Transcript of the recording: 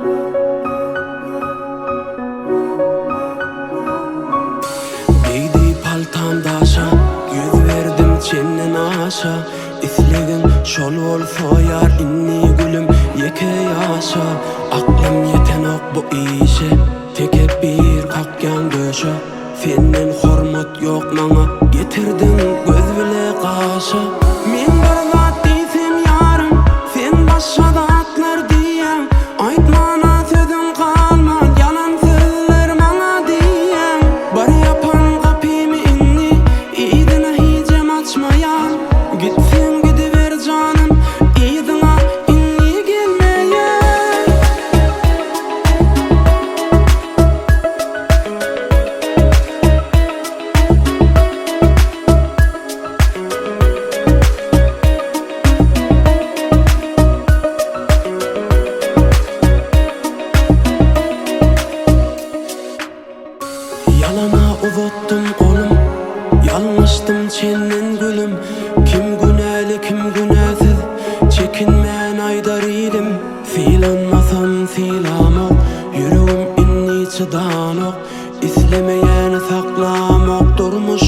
Giydi paltam daşa, yüz verdim çenden aşa. İslegin şol bolsa yar inni gülüm yeke yaşa. Aklım yeten ok bu işe, teke bir kakyan döşe. Senden hormat yok mana, getirdin göz bile kaşa. Men bir zat diysem yarım, sen başa da atlar diyem. Aytmana sözün kalmaz, yalan sözler mana diyem. Bar yapan kapımı inni, iyidine hicem açmayan. Gitsen gidiver canım, iyidine inni gelmeyen. Yalana uzatdım kolum, yanlıştım çenden gülüm. Kim günahlı kim günahsız, çekinmeyen aydar idim. Silanmasam silamak, yüreğim inni çıdanok. İslemeyeni saklamak durmuş